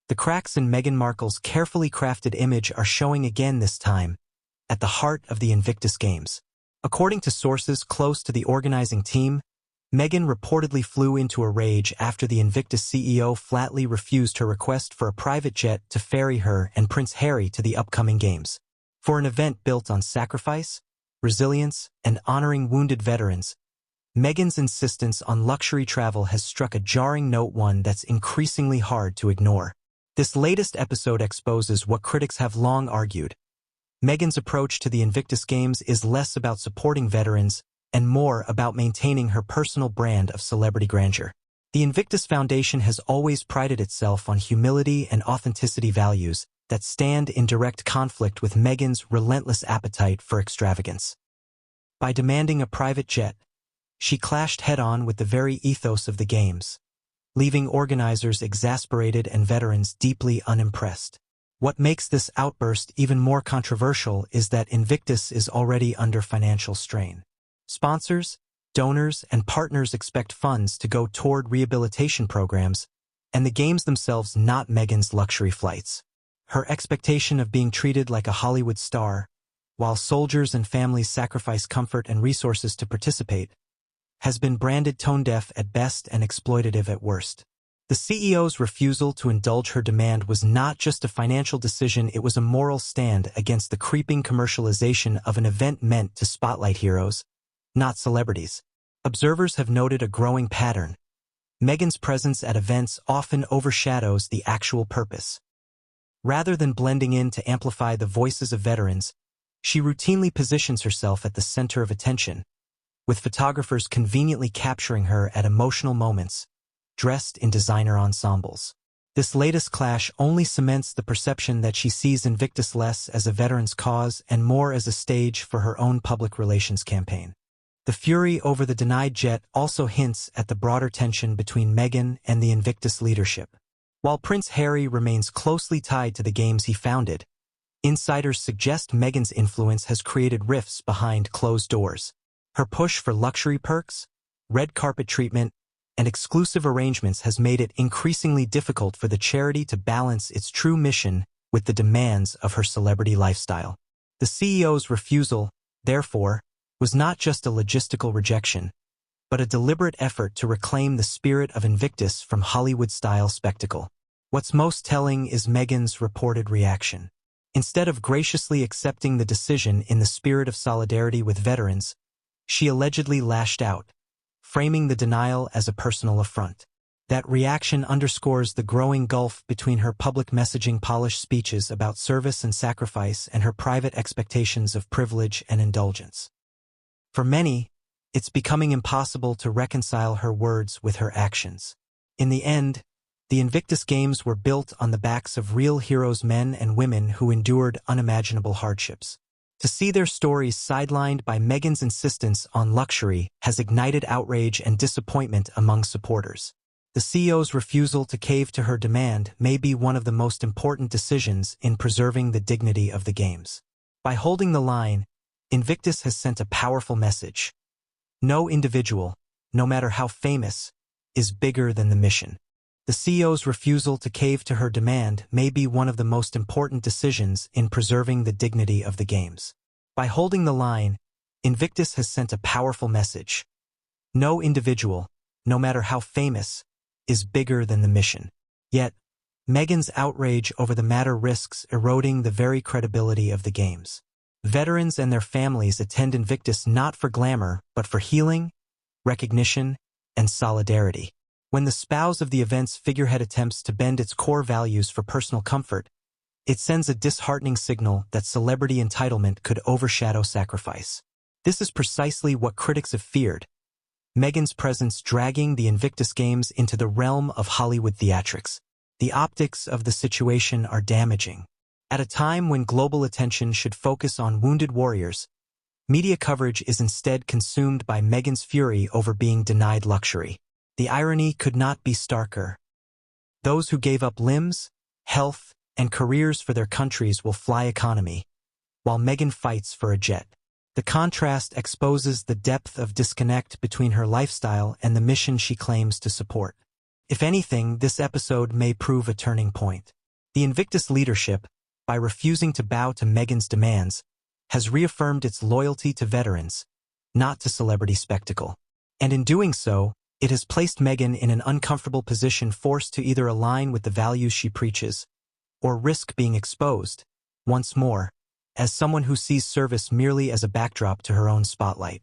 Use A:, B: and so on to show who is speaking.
A: The cracks in Meghan Markle's carefully crafted image are showing again this time, at the heart of the Invictus Games. According to sources close to the organizing team, Meghan reportedly flew into a rage after the Invictus CEO flatly refused her request for a private jet to ferry her and Prince Harry to the upcoming Games. For an event built on sacrifice, resilience, and honoring wounded veterans, Meghan's insistence on luxury travel has struck a jarring note, one that's increasingly hard to ignore. This latest episode exposes what critics have long argued. Meghan's approach to the Invictus Games is less about supporting veterans and more about maintaining her personal brand of celebrity grandeur. The Invictus Foundation has always prided itself on humility and authenticity, values that stand in direct conflict with Meghan's relentless appetite for extravagance. By demanding a private jet, she clashed head-on with the very ethos of the Games, leaving organizers exasperated and veterans deeply unimpressed. What makes this outburst even more controversial is that Invictus is already under financial strain. Sponsors, donors, and partners expect funds to go toward rehabilitation programs, and the Games themselves, not Meghan's luxury flights. Her expectation of being treated like a Hollywood star, while soldiers and families sacrifice comfort and resources to participate, has been branded tone-deaf at best and exploitative at worst. The CEO's refusal to indulge her demand was not just a financial decision, it was a moral stand against the creeping commercialization of an event meant to spotlight heroes, not celebrities. Observers have noted a growing pattern. Meghan's presence at events often overshadows the actual purpose. Rather than blending in to amplify the voices of veterans, she routinely positions herself at the center of attention, with photographers conveniently capturing her at emotional moments, dressed in designer ensembles. This latest clash only cements the perception that she sees Invictus less as a veteran's cause and more as a stage for her own public relations campaign. The fury over the denied jet also hints at the broader tension between Meghan and the Invictus leadership. While Prince Harry remains closely tied to the Games he founded, insiders suggest Meghan's influence has created rifts behind closed doors. Her push for luxury perks, red carpet treatment, and exclusive arrangements has made it increasingly difficult for the charity to balance its true mission with the demands of her celebrity lifestyle. The CEO's refusal, therefore, was not just a logistical rejection, but a deliberate effort to reclaim the spirit of Invictus from Hollywood-style spectacle. What's most telling is Meghan's reported reaction. Instead of graciously accepting the decision in the spirit of solidarity with veterans, she allegedly lashed out, framing the denial as a personal affront. That reaction underscores the growing gulf between her public messaging, polished speeches about service and sacrifice, and her private expectations of privilege and indulgence. For many, it's becoming impossible to reconcile her words with her actions. In the end, the Invictus Games were built on the backs of real heroes, men and women who endured unimaginable hardships. To see their stories sidelined by Meghan's insistence on luxury has ignited outrage and disappointment among supporters. The CEO's refusal to cave to her demand may be one of the most important decisions in preserving the dignity of the Games. By holding the line, Invictus has sent a powerful message. No individual, no matter how famous, is bigger than the mission. The CEO's refusal to cave to her demand may be one of the most important decisions in preserving the dignity of the Games. By holding the line, Invictus has sent a powerful message. No individual, no matter how famous, is bigger than the mission. Yet, Meghan's outrage over the matter risks eroding the very credibility of the Games. Veterans and their families attend Invictus not for glamour, but for healing, recognition, and solidarity. When the spouse of the event's figurehead attempts to bend its core values for personal comfort, it sends a disheartening signal that celebrity entitlement could overshadow sacrifice. This is precisely what critics have feared, Meghan's presence dragging the Invictus Games into the realm of Hollywood theatrics. The optics of the situation are damaging. At a time when global attention should focus on wounded warriors, media coverage is instead consumed by Meghan's fury over being denied luxury. The irony could not be starker. Those who gave up limbs, health, and careers for their countries will fly economy, while Meghan fights for a jet. The contrast exposes the depth of disconnect between her lifestyle and the mission she claims to support. If anything, this episode may prove a turning point. The Invictus leadership, by refusing to bow to Meghan's demands, has reaffirmed its loyalty to veterans, not to celebrity spectacle. And in doing so, it has placed Meghan in an uncomfortable position, forced to either align with the values she preaches or risk being exposed, once more, as someone who sees service merely as a backdrop to her own spotlight.